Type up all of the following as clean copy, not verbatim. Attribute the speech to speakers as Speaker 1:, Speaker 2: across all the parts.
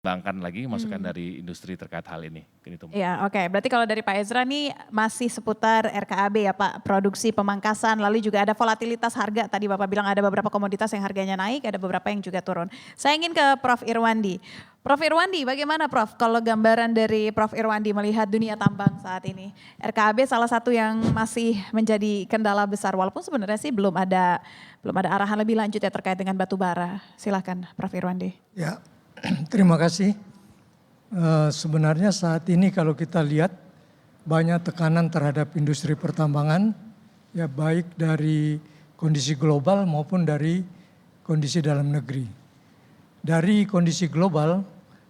Speaker 1: Bangkan lagi masukan dari industri terkait hal ini.
Speaker 2: Ya, oke. Berarti kalau dari Pak Ezra nih masih seputar RKAB ya Pak, produksi pemangkasan, lalu juga ada volatilitas harga. Tadi Bapak bilang ada beberapa komoditas yang harganya naik, ada beberapa yang juga turun. Saya ingin ke Prof. Irwandi. Prof. Irwandi, bagaimana Prof? Kalau gambaran dari Prof. Irwandi melihat dunia tambang saat ini, RKAB salah satu yang masih menjadi kendala besar, walaupun sebenarnya sih belum ada arahan lebih lanjut ya terkait dengan batu bara. Silakan Prof. Irwandi.
Speaker 3: Ya. Terima kasih. Sebenarnya saat ini kalau kita lihat banyak tekanan terhadap industri pertambangan, ya baik dari kondisi global maupun dari kondisi dalam negeri. Dari kondisi global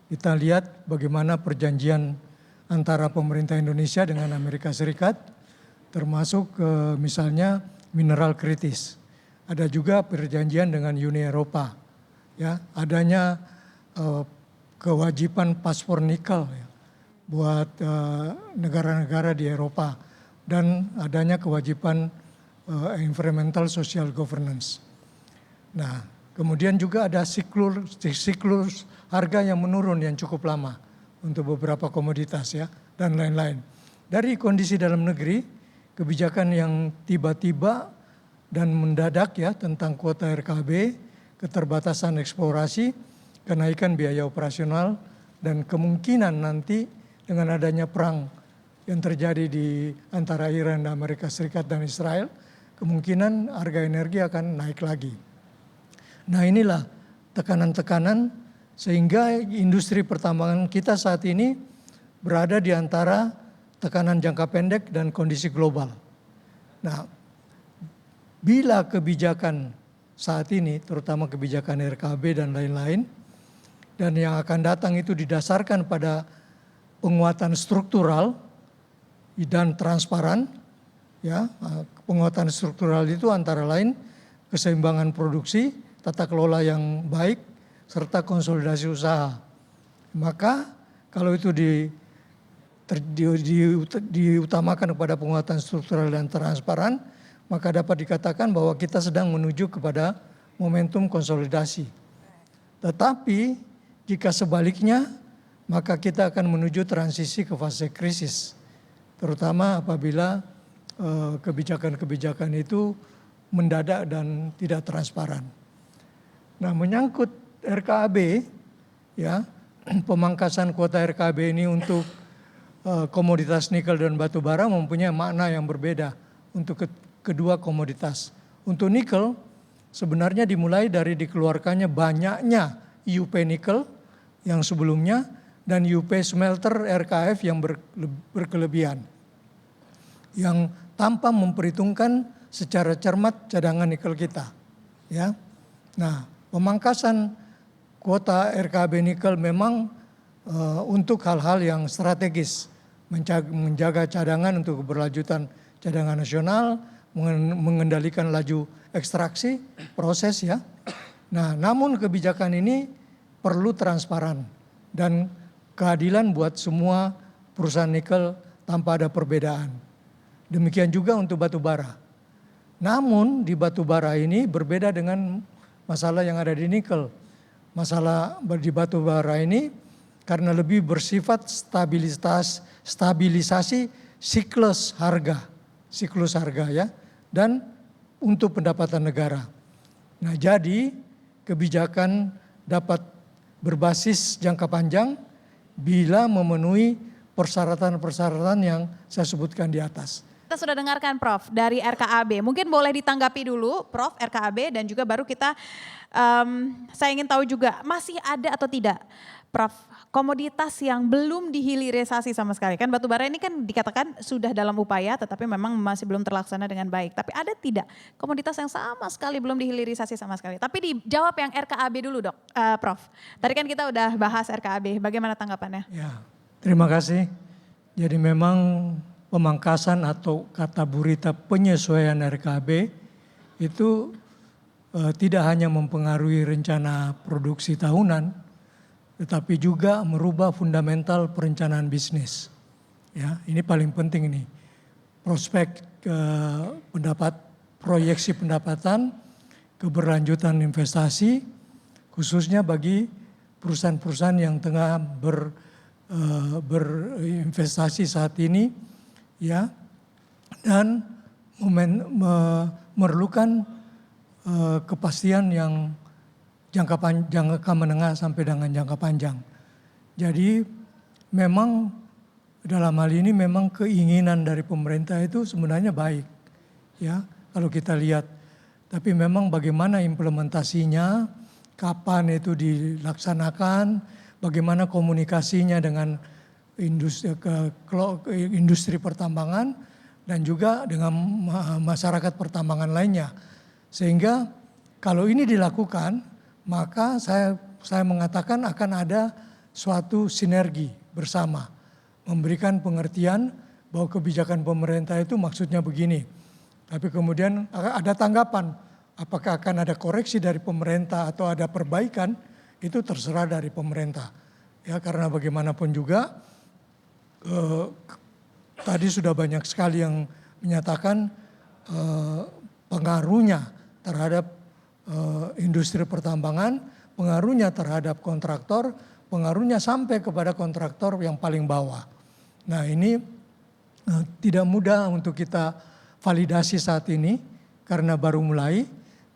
Speaker 3: kita lihat bagaimana perjanjian antara pemerintah Indonesia dengan Amerika Serikat, termasuk misalnya mineral kritis. Ada juga perjanjian dengan Uni Eropa, ya adanya kewajiban paspor nikel ya, buat negara-negara di Eropa dan adanya kewajiban environmental social governance. Nah, kemudian juga ada siklus harga yang menurun yang cukup lama untuk beberapa komoditas ya dan lain-lain. Dari kondisi dalam negeri, kebijakan yang tiba-tiba dan mendadak ya tentang kuota RKB, keterbatasan eksplorasi, kenaikan biaya operasional, dan kemungkinan nanti dengan adanya perang yang terjadi di antara Iran dan Amerika Serikat dan Israel, kemungkinan harga energi akan naik lagi. Nah inilah tekanan-tekanan sehingga industri pertambangan kita saat ini berada di antara tekanan jangka pendek dan kondisi global. Nah, bila kebijakan saat ini, terutama kebijakan RKB dan lain-lain, dan yang akan datang itu didasarkan pada penguatan struktural dan transparan, ya penguatan struktural itu antara lain keseimbangan produksi, tata kelola yang baik, serta konsolidasi usaha. Maka kalau itu diutamakan kepada penguatan struktural dan transparan, maka dapat dikatakan bahwa kita sedang menuju kepada momentum konsolidasi. Tetapi jika sebaliknya, maka kita akan menuju transisi ke fase krisis. Terutama apabila kebijakan-kebijakan itu mendadak dan tidak transparan. Nah, menyangkut RKAB, ya pemangkasan kuota RKAB ini untuk komoditas nikel dan batu bara mempunyai makna yang berbeda untuk kedua komoditas. Untuk nikel sebenarnya dimulai dari dikeluarkannya banyaknya IUP nikel yang sebelumnya dan IUP smelter RKF yang berkelebihan, yang tanpa memperhitungkan secara cermat cadangan nikel kita. Ya, nah pemangkasan kuota RKAB nikel memang untuk hal-hal yang strategis, menjaga cadangan untuk keberlanjutan cadangan nasional, mengendalikan laju ekstraksi, proses ya. Nah, namun kebijakan ini perlu transparan dan keadilan buat semua perusahaan nikel tanpa ada perbedaan. Demikian juga untuk batu bara. Namun di batu bara ini berbeda dengan masalah yang ada di nikel. Masalah di batu bara ini karena lebih bersifat stabilisasi siklus harga ya, dan untuk pendapatan negara. Nah, jadi kebijakan dapat berbasis jangka panjang bila memenuhi persyaratan-persyaratan yang saya sebutkan di atas.
Speaker 2: Kita sudah dengarkan Prof dari RKAB, mungkin boleh ditanggapi dulu Prof RKAB dan juga baru kita, saya ingin tahu juga masih ada atau tidak Prof komoditas yang belum dihilirisasi sama sekali. Kan batu bara ini kan dikatakan sudah dalam upaya tetapi memang masih belum terlaksana dengan baik. Tapi ada tidak komoditas yang sama sekali belum dihilirisasi sama sekali. Tapi dijawab yang RKAB dulu dok, Prof. Tadi kan kita udah bahas RKAB, bagaimana tanggapannya?
Speaker 3: Ya, terima kasih. Jadi memang pemangkasan atau kata burita penyesuaian RKAB itu tidak hanya mempengaruhi rencana produksi tahunan, tetapi juga merubah fundamental perencanaan bisnis. Ya, ini paling penting ini. Prospek proyeksi pendapatan, keberlanjutan investasi, khususnya bagi perusahaan-perusahaan yang tengah berinvestasi saat ini, ya, dan memerlukan kepastian yang jangka menengah sampai dengan jangka panjang. Jadi memang dalam hal ini memang keinginan dari pemerintah itu sebenarnya baik, ya, kalau kita lihat. Tapi memang bagaimana implementasinya, kapan itu dilaksanakan, bagaimana komunikasinya dengan industri pertambangan dan juga dengan masyarakat pertambangan lainnya. Sehingga kalau ini dilakukan, maka saya mengatakan akan ada suatu sinergi bersama, memberikan pengertian bahwa kebijakan pemerintah itu maksudnya begini. Tapi kemudian ada tanggapan, apakah akan ada koreksi dari pemerintah atau ada perbaikan, itu terserah dari pemerintah. Ya, karena bagaimanapun juga tadi sudah banyak sekali yang menyatakan pengaruhnya terhadap industri pertambangan, pengaruhnya terhadap kontraktor, pengaruhnya sampai kepada kontraktor yang paling bawah. Nah, ini tidak mudah untuk kita validasi saat ini karena baru mulai,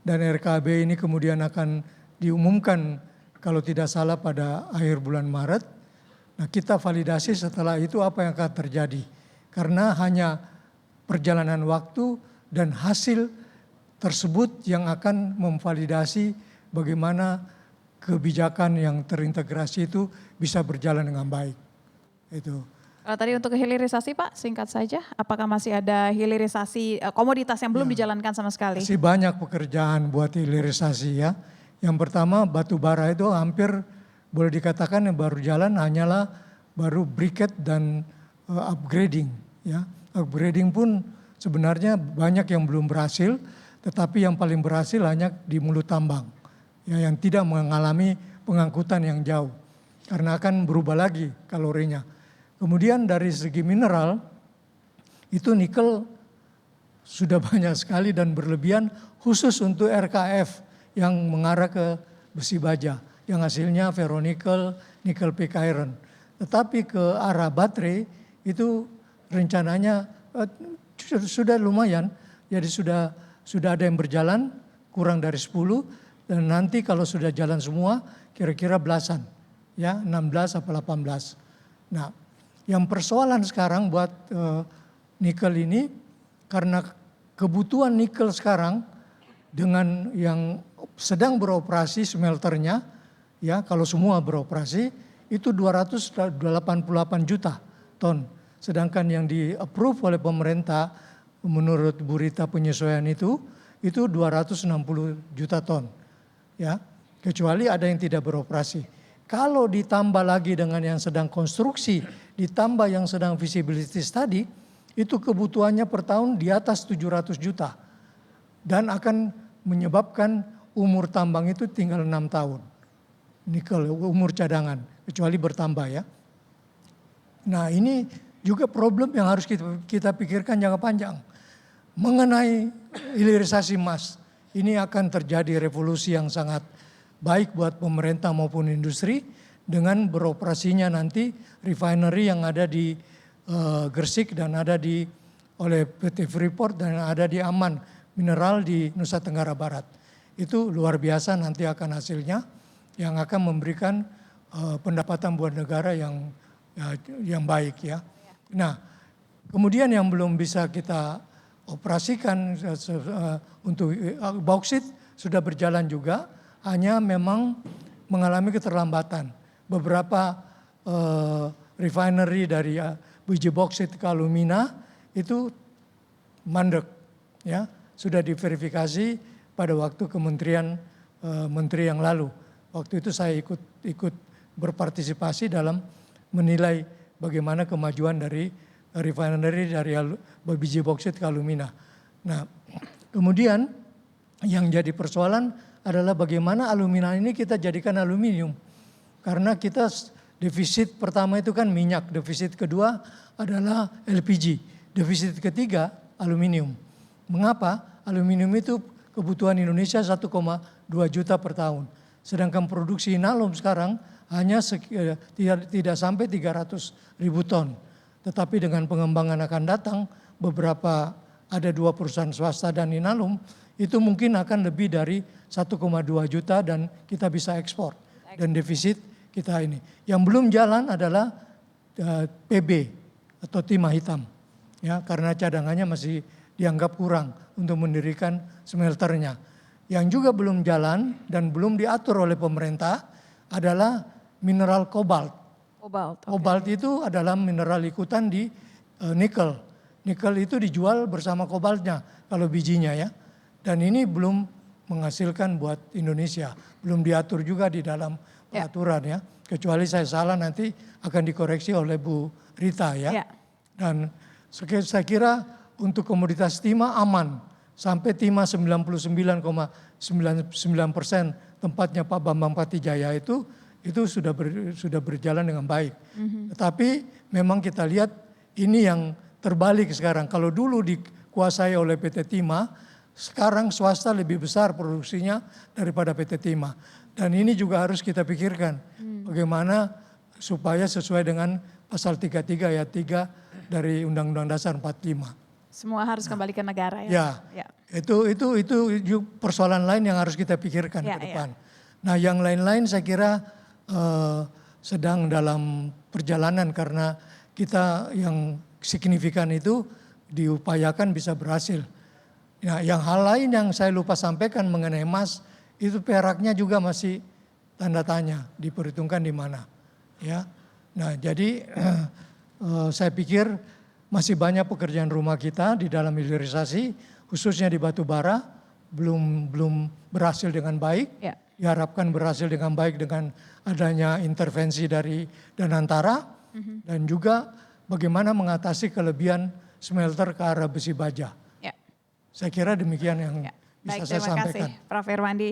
Speaker 3: dan RKAB ini kemudian akan diumumkan kalau tidak salah pada akhir bulan Maret. Nah, kita validasi setelah itu apa yang akan terjadi. Karena hanya perjalanan waktu dan hasil tersebut yang akan memvalidasi bagaimana kebijakan yang terintegrasi itu bisa berjalan dengan baik. Itu.
Speaker 2: Tadi untuk hilirisasi Pak, singkat saja, apakah masih ada hilirisasi komoditas yang belum dijalankan sama sekali?
Speaker 3: Masih banyak pekerjaan buat hilirisasi, ya. Yang pertama batu bara itu hampir boleh dikatakan yang baru jalan hanyalah baru briquette dan upgrading, ya. Upgrading pun sebenarnya banyak yang belum berhasil, tetapi yang paling berhasil hanya di mulut tambang, ya, yang tidak mengalami pengangkutan yang jauh karena akan berubah lagi kalorinya. Kemudian dari segi mineral, itu nikel sudah banyak sekali dan berlebihan khusus untuk RKF yang mengarah ke besi baja, yang hasilnya ferronikel, nikel pick iron. Tetapi ke arah baterai itu rencananya sudah lumayan, jadi sudah ada yang berjalan kurang dari 10, dan nanti kalau sudah jalan semua kira-kira belasan, ya 16 atau 18. Nah, yang persoalan sekarang buat nikel ini, karena kebutuhan nikel sekarang dengan yang sedang beroperasi smelternya, ya kalau semua beroperasi itu 288 juta ton. Sedangkan yang di-approve oleh pemerintah menurut berita penyesuaian itu 260 juta ton. Ya, kecuali ada yang tidak beroperasi. Kalau ditambah lagi dengan yang sedang konstruksi, ditambah yang sedang feasibility study, itu kebutuhannya per tahun di atas 700 juta. Dan akan menyebabkan umur tambang itu tinggal 6 tahun. Nikel, umur cadangan, kecuali bertambah, ya. Nah, ini juga problem yang harus kita pikirkan jangka panjang. Mengenai hilirisasi emas, ini akan terjadi revolusi yang sangat baik buat pemerintah maupun industri dengan beroperasinya nanti refinery yang ada di Gresik dan ada oleh PT Freeport dan ada di Aman Mineral di Nusa Tenggara Barat. Itu luar biasa nanti akan hasilnya yang akan memberikan pendapatan buat negara yang baik, ya. Nah, kemudian yang belum bisa kita operasikan untuk bauksit sudah berjalan juga, hanya memang mengalami keterlambatan. Beberapa refinery dari biji bauksit ke alumina itu mandek, ya, sudah diverifikasi pada waktu kementerian menteri yang lalu. Waktu itu saya ikut berpartisipasi dalam menilai bagaimana kemajuan dari refinery dari biji bauksit ke alumina. Nah, kemudian yang jadi persoalan adalah bagaimana alumina ini kita jadikan aluminium. Karena kita defisit pertama itu kan minyak, defisit kedua adalah LPG, defisit ketiga aluminium. Mengapa? Aluminium itu kebutuhan Indonesia 1,2 juta per tahun. Sedangkan produksi inalum sekarang hanya tidak sampai 300 ribu ton. Tetapi dengan pengembangan akan datang, beberapa ada 2 perusahaan swasta dan Inalum, itu mungkin akan lebih dari 1,2 juta dan kita bisa ekspor. Dan defisit kita ini. Yang belum jalan adalah PB atau timah hitam. Ya, karena cadangannya masih dianggap kurang untuk mendirikan smelternya. Yang juga belum jalan dan belum diatur oleh pemerintah adalah mineral kobalt. Kobalt itu adalah mineral ikutan di nikel. Nikel itu dijual bersama kobaltnya kalau bijinya ya. Dan ini belum menghasilkan buat Indonesia. Belum diatur juga di dalam peraturan ya. Kecuali saya salah nanti akan dikoreksi oleh Bu Rita ya. Dan saya kira untuk komoditas timah aman. Sampai timah 99,99% tempatnya Pak Bambang Patijaya itu sudah berjalan dengan baik. Tetapi memang kita lihat ini yang terbalik sekarang. Kalau dulu dikuasai oleh PT Timah, sekarang swasta lebih besar produksinya daripada PT Timah. Dan ini juga harus kita pikirkan bagaimana supaya sesuai dengan pasal 33 ayat 3 dari Undang-Undang Dasar 45.
Speaker 2: Semua harus kembali ke negara ya.
Speaker 3: Itu persoalan lain yang harus kita pikirkan ke depan. Nah yang lain-lain saya kira sedang dalam perjalanan karena kita yang signifikan itu diupayakan bisa berhasil. Nah, yang hal lain yang saya lupa sampaikan mengenai emas itu peraknya juga masih tanda tanya diperhitungkan di mana. Ya, nah jadi saya pikir masih banyak pekerjaan rumah kita di dalam hilirisasi khususnya di batu bara belum berhasil dengan baik. Diharapkan berhasil dengan baik dengan adanya intervensi dari Danantara dan juga bagaimana mengatasi kelebihan smelter ke arah besi baja. Saya kira demikian yang bisa saya sampaikan.
Speaker 2: Terima kasih Prof. Irwandi.